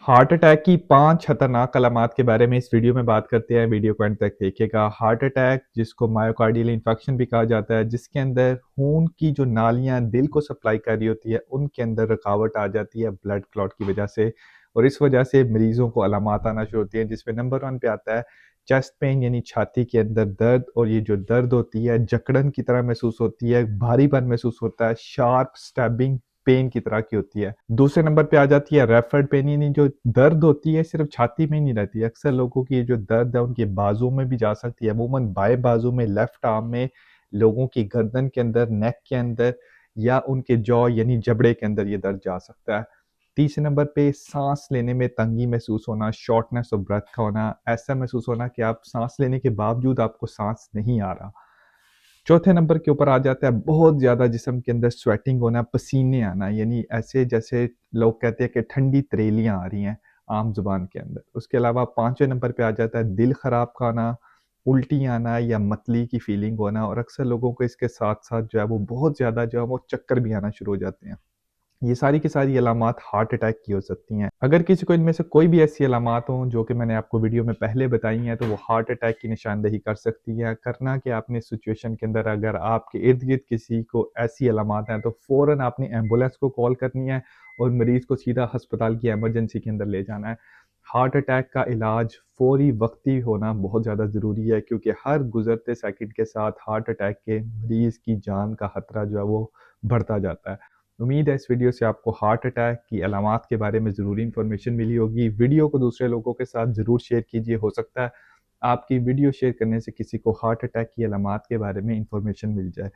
Heart attack की 5 खतरनाक अलामात के बारे में इस वीडियो में बात करते हैं। वीडियो को एंड तक देखिएगा। हार्ट अटैक जिसको मायोकार्डियल इंफेक्शन भी कहा जाता है, जिसके अंदर खून की जो नालियाँ दिल को सप्लाई कर रही होती है, उनके अंदर रुकावट आ जाती है ब्लड क्लॉट की वजह से। और इस वजह से मरीज़ों को अलामात आना शुरू होती हैं, जिसमें नंबर 1 पे आता है चेस्ट पेन, यानी छाती के अंदर दर्द। और ये जो दर्द होती है जकड़न की तरह महसूस होती है, भारीपन महसूस होता है, शार्प स्टैबिंग पेन की तरह की होती है। दूसरे नंबर पे आ जाती है रैफर्ड पेन, यानी जो दर्द होती है सिर्फ छाती में ही नहीं रहती है। अक्सर लोगों की ये जो दर्द है उनके बाजू में भी जा सकती है, अमूमन बाएं बाजू में, लेफ्ट आर्म में, लोगों की गर्दन के अंदर, नेक के अंदर, या उनके जॉ यानी जबड़े के अंदर ये दर्द जा सकता है। तीसरे नंबर पे सांस लेने में तंगी महसूस होना, शॉर्टनेस ऑफ ब्रेथ का होना, ऐसा महसूस होना कि आप सांस लेने के बावजूद आपको सांस नहीं आ रहा। चौथे नंबर के ऊपर आ जाता है बहुत ज़्यादा जिस्म के अंदर स्वेटिंग होना, पसीने आना, यानी ऐसे जैसे लोग कहते हैं कि ठंडी तरेलियाँ आ रही हैं आम ज़ुबान के अंदर। उसके अलावा 5वें नंबर पे आ जाता है दिल ख़राब का आना, उल्टी आना या मतली की फ़ीलिंग होना, और अक्सर लोगों को इसके साथ-साथ जो है वो बहुत ज़्यादा जो है वो चक्कर भी आना शुरू हो जाते हैं। ये सारी की सारी अलामात हार्ट अटैक की हो सकती हैं। अगर किसी को इनमें से कोई भी ऐसी अलामात हों जो कि मैंने आपको वीडियो में पहले बताई हैं, तो वो हार्ट अटैक की निशानदेही कर सकती है। करना कि आपने इस सिचुएशन के अंदर अगर आपके इर्द-गिर्द किसी को ऐसी अलामात हैं, तो फ़ौरन आपने एम्बुलेंस को कॉल करनी है और मरीज़ को सीधा अस्पताल की इमरजेंसी के अंदर ले जाना है। हार्ट अटैक का इलाज फ़ौरी वक़्ती होना बहुत ज़्यादा ज़रूरी है, क्योंकि हर गुज़रते सेकंड के साथ हार्ट अटैक के मरीज़ की जान का खतरा जो है वो बढ़ता जाता है। उम्मीद है इस वीडियो से आपको हार्ट अटैक की अलामात के बारे में ज़रूरी इन्फॉर्मेशन मिली होगी। वीडियो को दूसरे लोगों के साथ ज़रूर शेयर कीजिए। हो सकता है आपकी वीडियो शेयर करने से किसी को हार्ट अटैक की अलामात के बारे में इन्फॉर्मेशन मिल जाए।